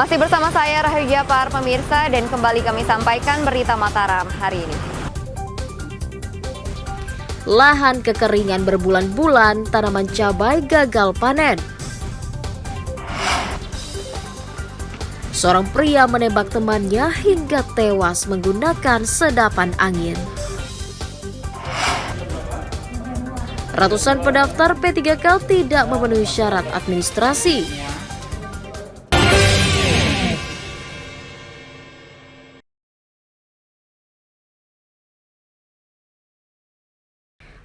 Masih bersama saya Rahayu Japar, pemirsa, dan kembali kami sampaikan berita Mataram hari ini. Lahan kekeringan berbulan-bulan, tanaman cabai gagal panen. Seorang pria menembak temannya hingga tewas menggunakan sedapan angin. Ratusan pendaftar P3K tidak memenuhi syarat administrasi.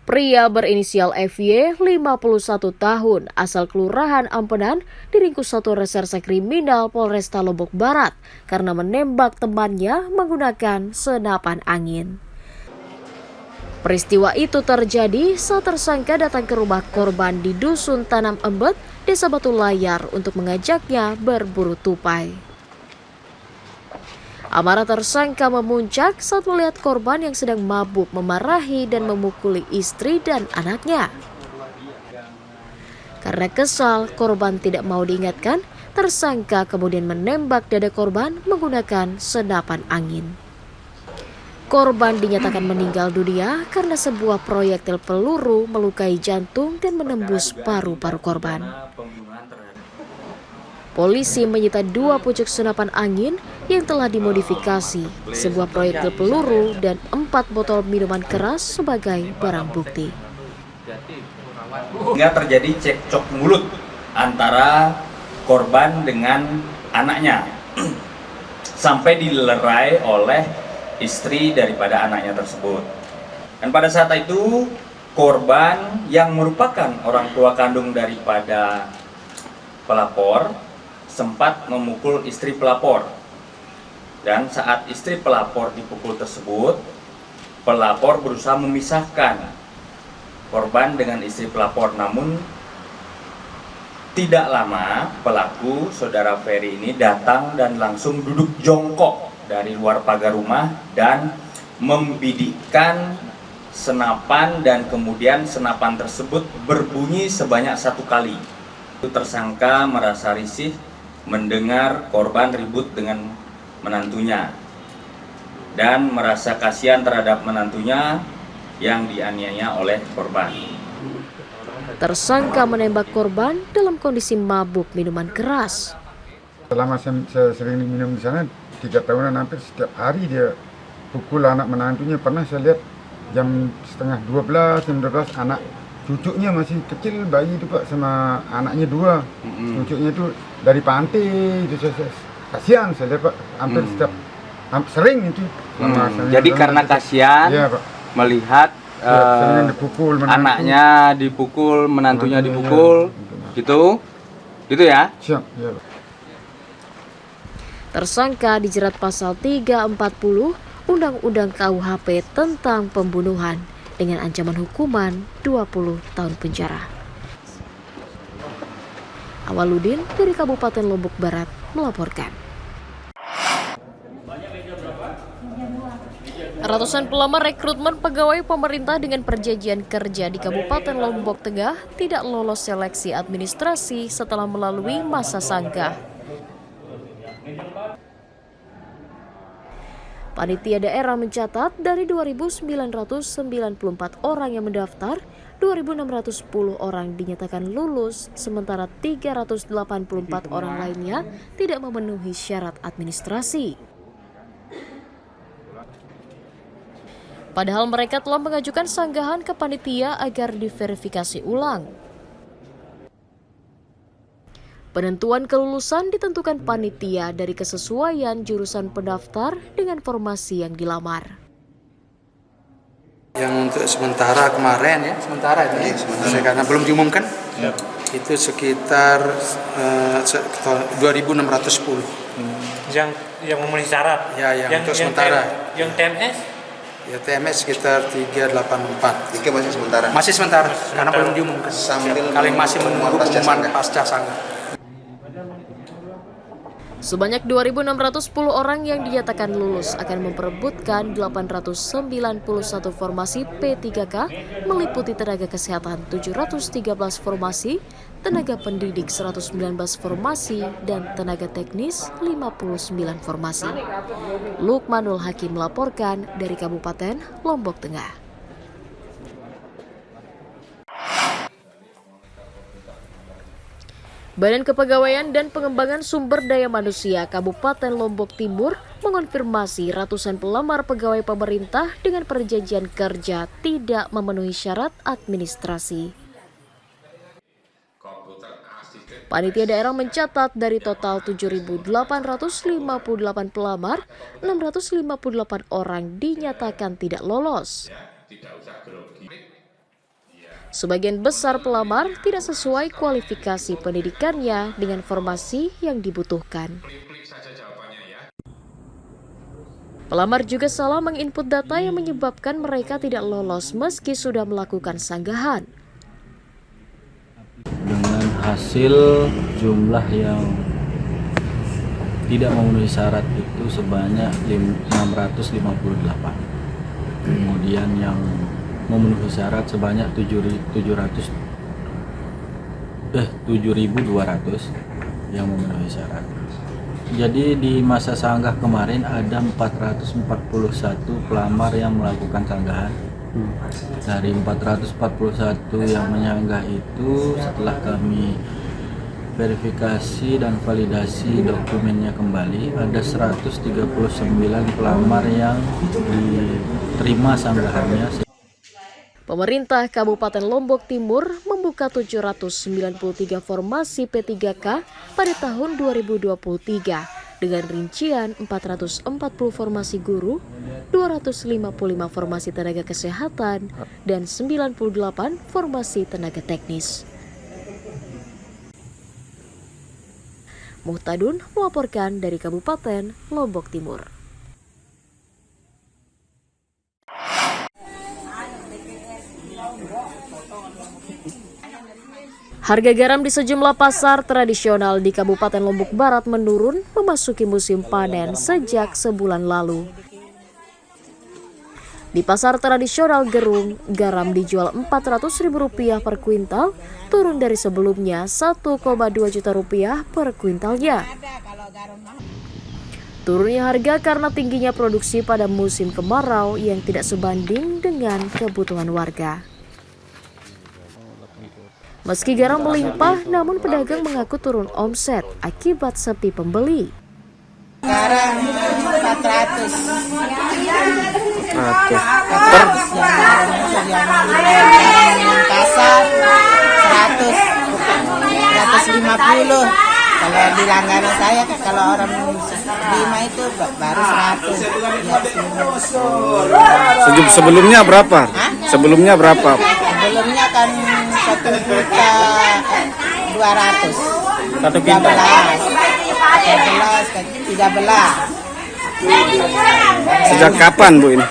Pria berinisial FY, 51 tahun, asal Kelurahan Ampenan, diringkus Satuan Reserse Kriminal Polresta Lombok Barat karena menembak temannya menggunakan senapan angin. Peristiwa itu terjadi saat tersangka datang ke rumah korban di Dusun Tanam Embet, Desa Batu Layar untuk mengajaknya berburu tupai. Amarah tersangka memuncak saat melihat korban yang sedang mabuk memarahi dan memukuli istri dan anaknya. Karena kesal, korban tidak mau diingatkan, tersangka kemudian menembak dada korban menggunakan senapan angin. Korban dinyatakan meninggal dunia karena sebuah proyektil peluru melukai jantung dan menembus paru-paru korban. Polisi menyita 2 pucuk senapan angin yang telah dimodifikasi, sebuah proyektil peluru, dan 4 botol minuman keras sebagai barang bukti. Hingga terjadi cekcok mulut antara korban dengan anaknya, sampai dilerai oleh istri daripada anaknya tersebut. Dan pada saat itu, korban yang merupakan orang tua kandung daripada pelapor sempat memukul istri pelapor, dan saat istri pelapor dipukul tersebut, pelapor berusaha memisahkan korban dengan istri pelapor. Namun tidak lama pelaku, saudara Ferry ini, datang dan langsung duduk jongkok dari luar pagar rumah dan membidikkan senapan, dan kemudian senapan tersebut berbunyi sebanyak 1 kali. Tersangka merasa risih mendengar korban ribut dengan menantunya dan merasa kasihan terhadap menantunya yang dianiaya oleh korban. Tersangka menembak korban dalam kondisi mabuk minuman keras. Selama saya sering minum di sana 3 tahunan, hampir setiap hari dia pukul anak menantunya. Pernah saya lihat jam setengah 12, jam 12 anak cucunya masih kecil, bayi itu Pak, sama anaknya 2. Cucunya itu dari pantai itu, saya kasihan saya lihat Pak, hampir sering itu. Jadi karena kasihan, ya, Pak, melihat anaknya dipukul, menantunya dipukul, gitu ya? Siap, ya, Pak. Tersangka dijerat pasal 340 Undang-Undang KUHP tentang pembunuhan dengan ancaman hukuman 20 tahun penjara. Awaludin dari Kabupaten Lombok Barat melaporkan. Ratusan pelamar rekrutmen pegawai pemerintah dengan perjanjian kerja di Kabupaten Lombok Tengah tidak lolos seleksi administrasi setelah melalui masa sanggah. Panitia daerah mencatat dari 2.994 orang yang mendaftar, 2.610 orang dinyatakan lulus, sementara 384 orang lainnya tidak memenuhi syarat administrasi. Padahal mereka telah mengajukan sanggahan ke panitia agar diverifikasi ulang. Penentuan kelulusan ditentukan panitia dari kesesuaian jurusan pendaftar dengan formasi yang dilamar. Yang untuk sementara kemarin ya, sementara karena belum diumumkan, itu sekitar 2.610. Yang memenuhi syarat. Ya, yang untuk sementara. Yang TMS? Ya, TMS sekitar 384. Itu masih sementara. Masih sementara karena belum diumumkan. Sambil kalian masih menunggu pengumuman pasca sanggah. Sebanyak 2.610 orang yang dinyatakan lulus akan memperebutkan 891 formasi P3K meliputi tenaga kesehatan 713 formasi, tenaga pendidik 119 formasi, dan tenaga teknis 59 formasi. Lukmanul Hakim melaporkan dari Kabupaten Lombok Tengah. Badan Kepegawaian dan Pengembangan Sumber Daya Manusia Kabupaten Lombok Timur mengonfirmasi ratusan pelamar pegawai pemerintah dengan perjanjian kerja tidak memenuhi syarat administrasi. Panitia daerah mencatat dari total 7.858 pelamar, 658 orang dinyatakan tidak lolos. Sebagian besar pelamar tidak sesuai kualifikasi pendidikannya dengan formasi yang dibutuhkan. Pelamar juga salah menginput data yang menyebabkan mereka tidak lolos meski sudah melakukan sanggahan. Dengan hasil jumlah yang tidak memenuhi syarat itu sebanyak 658. Kemudian yang memenuhi syarat sebanyak 7.200 yang memenuhi syarat. Jadi di masa sanggah kemarin ada 441 pelamar yang melakukan sanggahan. Dari 441 yang menyanggah itu, setelah kami verifikasi dan validasi dokumennya kembali, ada 139 pelamar yang diterima sanggahannya. Pemerintah Kabupaten Lombok Timur membuka 793 formasi P3K pada tahun 2023 dengan rincian 440 formasi guru, 255 formasi tenaga kesehatan, dan 98 formasi tenaga teknis. Muhtadun melaporkan dari Kabupaten Lombok Timur. Harga garam di sejumlah pasar tradisional di Kabupaten Lombok Barat menurun memasuki musim panen sejak sebulan lalu. Di pasar tradisional Gerung, garam dijual Rp400.000 per kuintal, turun dari sebelumnya Rp1,2 juta per kuintalnya. Turunnya harga karena tingginya produksi pada musim kemarau yang tidak sebanding dengan kebutuhan warga. Meski garam melimpah, namun pedagang mengaku turun omset akibat sepi pembeli. Garam 400 yang pasar 150. Kalau di langganan saya, kalau orang lima itu baru 100. Sebelumnya berapa? Sebelumnya berapa? Sebelumnya kan 1.200.000. 1 kintal. 13. Sejak kapan Bu ini?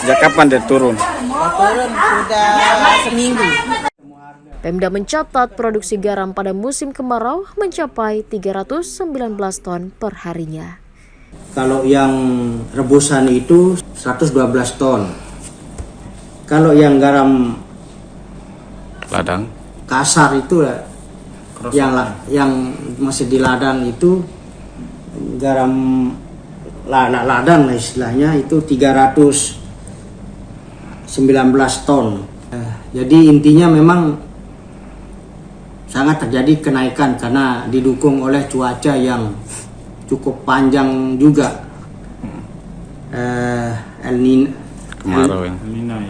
Sejak kapan dia turun? Turun sudah seminggu. Pemda mencatat produksi garam pada musim kemarau mencapai 319 ton per harinya. Kalau yang rebusan itu 112 ton. Kalau yang garam Ladang. kasar itu yang masih di ladang itu garam ladang lah istilahnya itu 319 ton. Jadi intinya memang sangat terjadi kenaikan karena didukung oleh cuaca yang cukup panjang juga.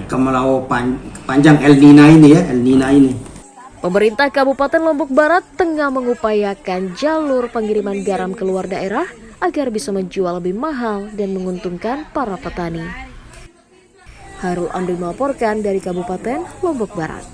Kemarau panjang El Nino ini. Pemerintah Kabupaten Lombok Barat tengah mengupayakan jalur pengiriman garam keluar daerah agar bisa menjual lebih mahal dan menguntungkan para petani. Harul Andri melaporkan dari Kabupaten Lombok Barat.